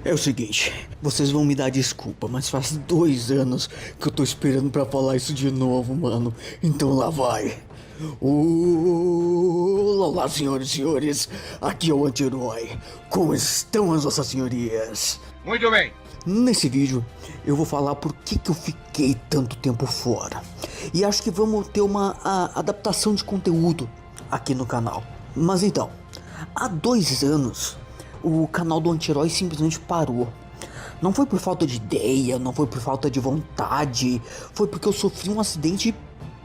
É o seguinte, vocês vão me dar desculpa, mas faz 2 anos que eu tô esperando pra falar isso de novo, mano. Então lá vai. Olá, senhoras e senhores, aqui é o anti-herói. Como estão as vossas senhorias? Muito bem. Nesse vídeo eu vou falar por que eu fiquei tanto tempo fora. E acho que vamos ter uma adaptação de conteúdo aqui no canal. Mas então, há 2 anos o canal do anti-herói simplesmente parou. Não foi por falta de ideia, não foi por falta de vontade, foi porque eu sofri um acidente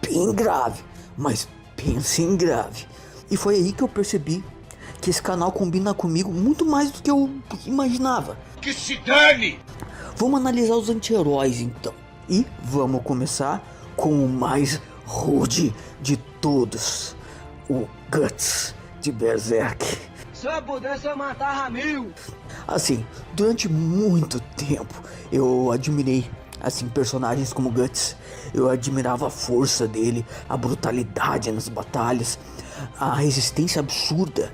bem grave, mas pensem grave. E foi aí que eu percebi que esse canal combina comigo muito mais do que eu imaginava. Que se dane! Vamos analisar os anti-heróis então. E vamos começar com o mais rude de todos, o Guts de Berserk. Se eu pudesse eu matava 1000. Assim, durante muito tempo eu admirei personagens como Guts. Eu admirava a força dele, a brutalidade nas batalhas, a resistência absurda.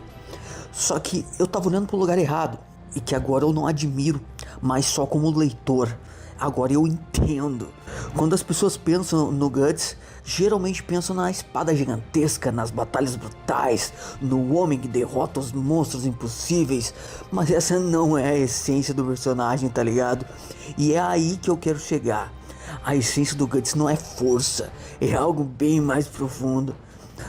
Só que eu tava olhando pro lugar errado, e que agora eu não admiro, mas só como leitor. Agora eu entendo. Quando as pessoas pensam no Guts, geralmente pensam na espada gigantesca, nas batalhas brutais, no homem que derrota os monstros impossíveis. Mas essa não é a essência do personagem, tá ligado? E é aí que eu quero chegar. A essência do Guts não é força, é algo bem mais profundo.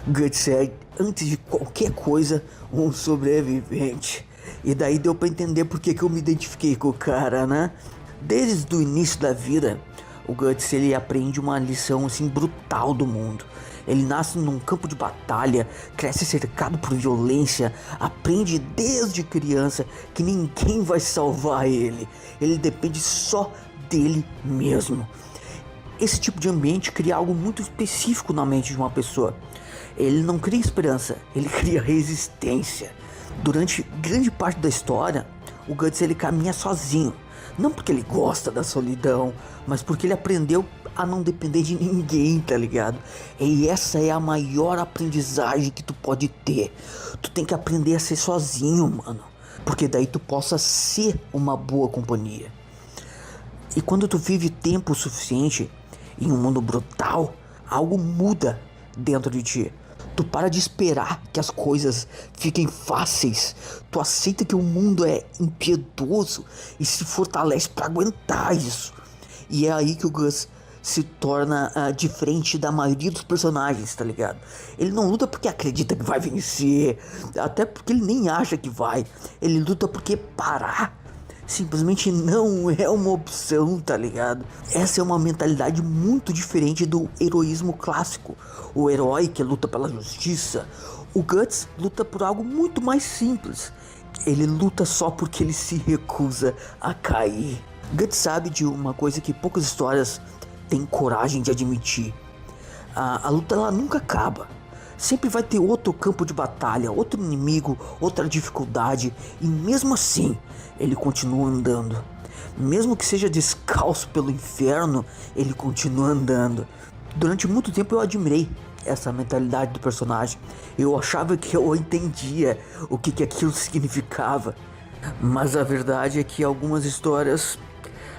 Guts é, antes de qualquer coisa, um sobrevivente. E daí deu pra entender porque que eu me identifiquei com o cara, né? Desde o início da vida, o Guts ele aprende uma lição assim brutal do mundo. Ele nasce num campo de batalha, cresce cercado por violência, aprende desde criança que ninguém vai salvar ele. Ele depende só dele mesmo. Esse tipo de ambiente cria algo muito específico na mente de uma pessoa. Ele não cria esperança, ele cria resistência. Durante grande parte da história, o Guts ele caminha sozinho. Não porque ele gosta da solidão, mas porque ele aprendeu a não depender de ninguém, tá ligado? E essa é a maior aprendizagem que tu pode ter. Tu tem que aprender a ser sozinho, mano. Porque daí tu possa ser uma boa companhia. E quando tu vive tempo suficiente em um mundo brutal, algo muda dentro de ti. Tu para de esperar que as coisas fiquem fáceis. Tu aceita que o mundo é impiedoso e se fortalece para aguentar isso. E é aí que o Gus se torna diferente da maioria dos personagens, tá ligado? Ele não luta porque acredita que vai vencer, até porque ele nem acha que vai. Ele luta porque parar simplesmente não é uma opção, tá ligado? Essa é uma mentalidade muito diferente do heroísmo clássico. O herói que luta pela justiça. O Guts luta por algo muito mais simples. Ele luta só porque ele se recusa a cair. Guts sabe de uma coisa que poucas histórias têm coragem de admitir. A luta ela nunca acaba. Sempre vai ter outro campo de batalha, outro inimigo, outra dificuldade. E mesmo assim, ele continua andando. Mesmo que seja descalço pelo inferno, ele continua andando. Durante muito tempo eu admirei essa mentalidade do personagem. Eu achava que eu entendia o que aquilo significava. Mas a verdade é que algumas histórias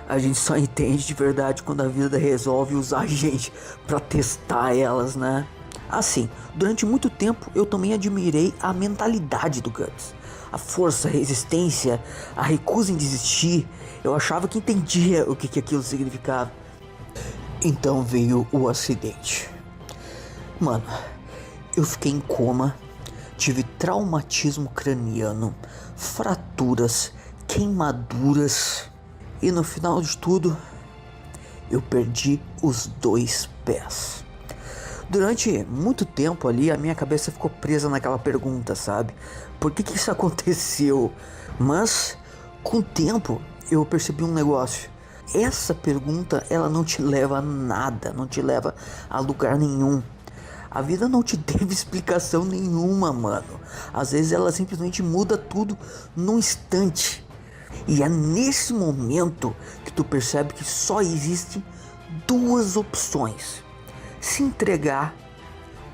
a gente só entende de verdade quando a vida resolve usar a gente pra testar elas, né? Assim, durante muito tempo eu também admirei a mentalidade do Guts. A força, a resistência, a recusa em desistir. Eu achava que entendia o que aquilo significava. Então veio o acidente. Mano, eu fiquei em coma, tive traumatismo craniano, fraturas, queimaduras e no final de tudo, eu perdi os 2 pés. Durante muito tempo ali, a minha cabeça ficou presa naquela pergunta, sabe? Por que isso aconteceu? Mas, com o tempo, eu percebi um negócio. Essa pergunta, ela não te leva a nada, não te leva a lugar nenhum. A vida não te teve explicação nenhuma, mano. Às vezes ela simplesmente muda tudo num instante. E é nesse momento que tu percebe que só existem 2 opções. Se entregar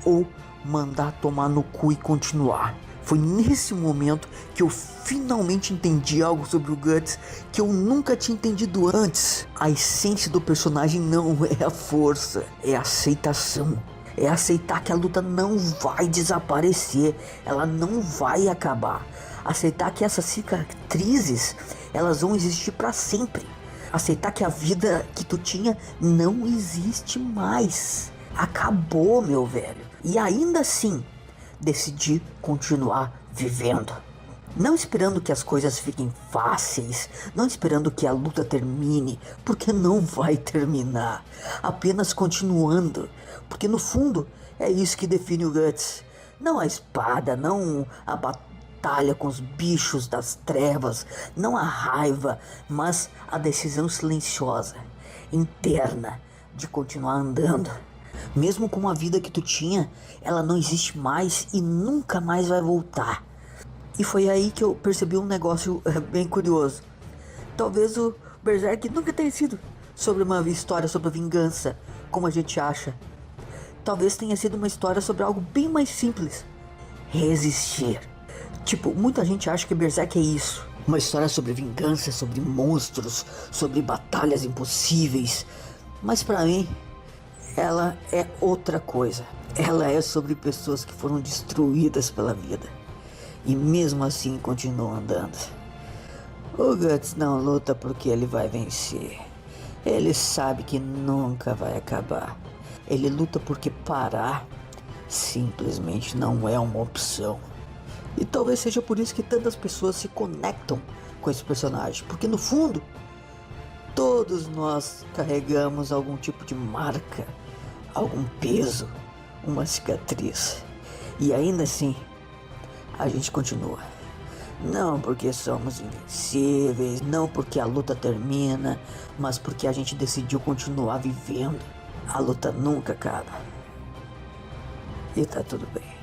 ou mandar tomar no cu e continuar. Foi nesse momento que eu finalmente entendi algo sobre o Guts que eu nunca tinha entendido antes. A essência do personagem não é a força, é a aceitação. É aceitar que a luta não vai desaparecer, ela não vai acabar. Aceitar que essas cicatrizes, elas vão existir para sempre. Aceitar que a vida que tu tinha não existe mais. Acabou, meu velho. E ainda assim, decidi continuar vivendo. Não esperando que as coisas fiquem fáceis, não esperando que a luta termine, porque não vai terminar. Apenas continuando, porque no fundo é isso que define o Guts. Não a espada, não a batalha com os bichos das trevas, não a raiva, mas a decisão silenciosa, interna, de continuar andando. Mesmo com a vida que tu tinha, ela não existe mais e nunca mais vai voltar. E foi aí que eu percebi um negócio bem curioso. Talvez o Berserk nunca tenha sido sobre uma história sobre vingança, como a gente acha. Talvez tenha sido uma história sobre algo bem mais simples: resistir. Tipo, muita gente acha que Berserk é isso. Uma história sobre vingança, sobre monstros, sobre batalhas impossíveis. Mas pra mim, ela é outra coisa. Ela é sobre pessoas que foram destruídas pela vida e mesmo assim continuam andando. O Guts não luta porque ele vai vencer. Ele sabe que nunca vai acabar. Ele luta porque parar simplesmente não é uma opção. E talvez seja por isso que tantas pessoas se conectam com esse personagem, porque no fundo todos nós carregamos algum tipo de marca, algum peso, uma cicatriz. E ainda assim, a gente continua. Não porque somos invencíveis, não porque a luta termina, mas porque a gente decidiu continuar vivendo. A luta nunca acaba. E tá tudo bem.